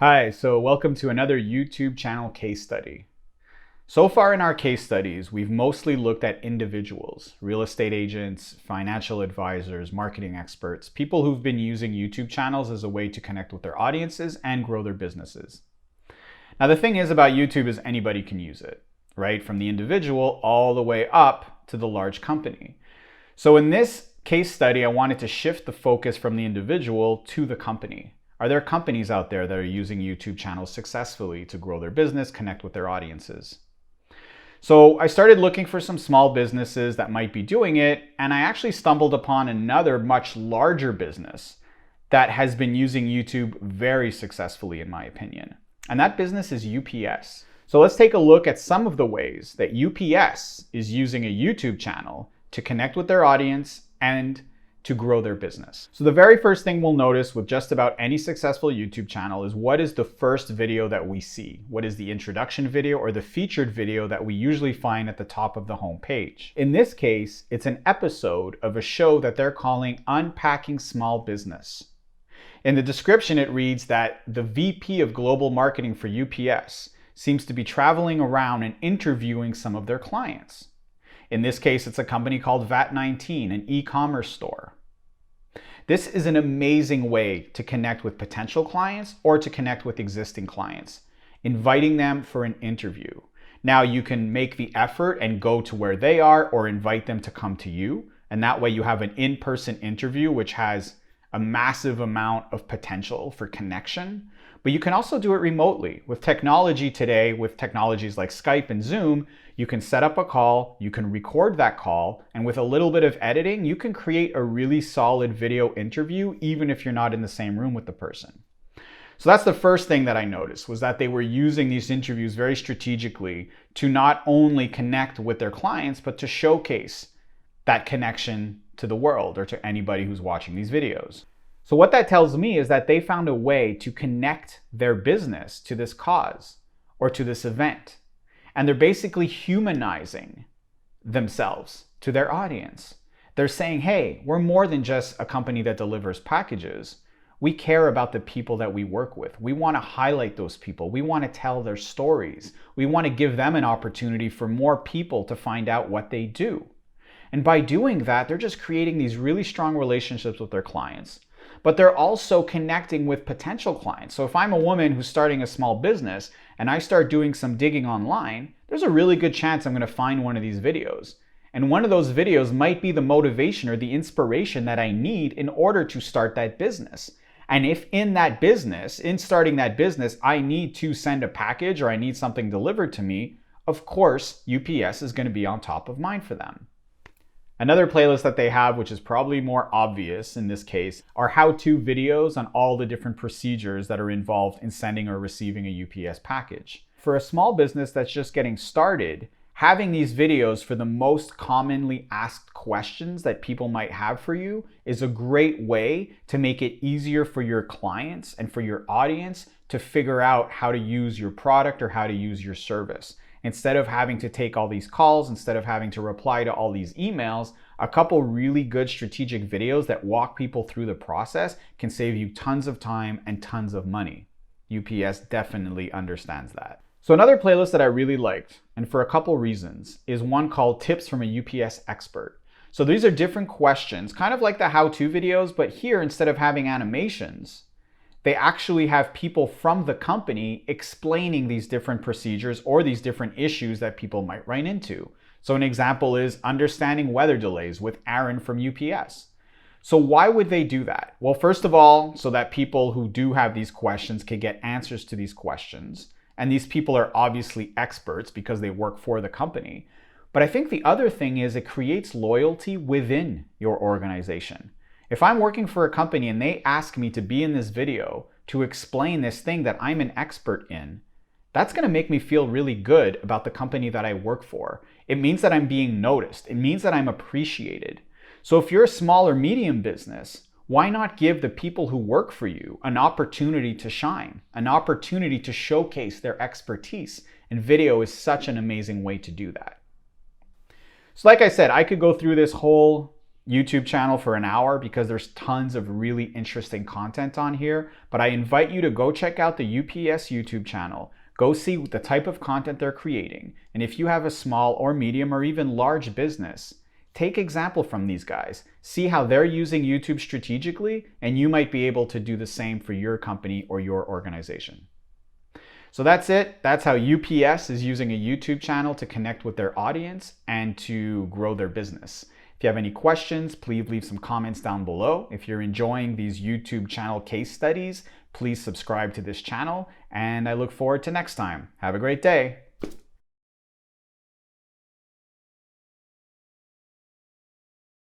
Hi, so welcome to another YouTube channel case study. So far in our case studies, we've mostly looked at individuals, real estate agents, financial advisors, marketing experts, people who've been using YouTube channels as a way to connect with their audiences and grow their businesses. Now, the thing is about YouTube is anybody can use it, right? From the individual all the way up to the large company. So in this case study, I wanted to shift the focus from the individual to the company. Are there companies out there that are using YouTube channels successfully to grow their business, connect with their audiences? So I started looking for some small businesses that might be doing it, and I actually stumbled upon another much larger business that has been using YouTube very successfully, in my opinion. And that business is UPS. So let's take a look at some of the ways that UPS is using a YouTube channel to connect with their audience and to grow their business. So the very first thing we'll notice with just about any successful YouTube channel is what is the first video that we see? What is the introduction video or the featured video that we usually find at the top of the home page? In this case, it's an episode of a show that they're calling Unpacking Small Business. In the description, it reads that the VP of Global Marketing for UPS seems to be traveling around and interviewing some of their clients. In this case, it's a company called VAT19, an e-commerce store. This is an amazing way to connect with potential clients or to connect with existing clients, inviting them for an interview. Now you can make the effort and go to where they are or invite them to come to you. And that way you have an in-person interview, which has a massive amount of potential for connection. But you can also do it remotely. With technology today, with technologies like Skype and Zoom, you can set up a call, you can record that call, and with a little bit of editing, you can create a really solid video interview, even if you're not in the same room with the person. So that's the first thing that I noticed, was that they were using these interviews very strategically to not only connect with their clients, but to showcase that connection to the world or to anybody who's watching these videos. So what that tells me is that they found a way to connect their business to this cause or to this event. And they're basically humanizing themselves to their audience. They're saying, hey, we're more than just a company that delivers packages. We care about the people that we work with. We want to highlight those people. We want to tell their stories. We want to give them an opportunity for more people to find out what they do. And by doing that, they're just creating these really strong relationships with their clients. But they're also connecting with potential clients. So if I'm a woman who's starting a small business and I start doing some digging online, there's a really good chance I'm going to find one of these videos. And one of those videos might be the motivation or the inspiration that I need in order to start that business. And if in that business, in starting that business, I need to send a package or I need something delivered to me, of course, UPS is going to be on top of mind for them. Another playlist that they have, which is probably more obvious in this case, are how-to videos on all the different procedures that are involved in sending or receiving a UPS package. For a small business that's just getting started, having these videos for the most commonly asked questions that people might have for you is a great way to make it easier for your clients and for your audience to figure out how to use your product or how to use your service. Instead of having to take all these calls, instead of having to reply to all these emails, a couple really good strategic videos that walk people through the process can save you tons of time and tons of money. UPS definitely understands that. So another playlist that I really liked, and for a couple reasons, is one called Tips from a UPS Expert. So these are different questions, kind of like the how-to videos, but here instead of having animations, they actually have people from the company explaining these different procedures or these different issues that people might run into. So an example is understanding weather delays with Aaron from UPS. So why would they do that? Well, first of all, so that people who do have these questions can get answers to these questions. And these people are obviously experts because they work for the company. But I think the other thing is it creates loyalty within your organization. If I'm working for a company and they ask me to be in this video to explain this thing that I'm an expert in, that's going to make me feel really good about the company that I work for. It means that I'm being noticed. It means that I'm appreciated. So if you're a small or medium business, why not give the people who work for you an opportunity to shine, an opportunity to showcase their expertise? And video is such an amazing way to do that. So like I said, I could go through this whole YouTube channel for an hour because there's tons of really interesting content on here, but I invite you to go check out the UPS YouTube channel. Go see the type of content they're creating. And if you have a small or medium or even large business, take example from these guys. See how they're using YouTube strategically, and you might be able to do the same for your company or your organization. So that's it. That's how UPS is using a YouTube channel to connect with their audience and to grow their business. If you have any questions, please leave some comments down below. If you're enjoying these YouTube channel case studies, please subscribe to this channel, and I look forward to next time. Have a great day.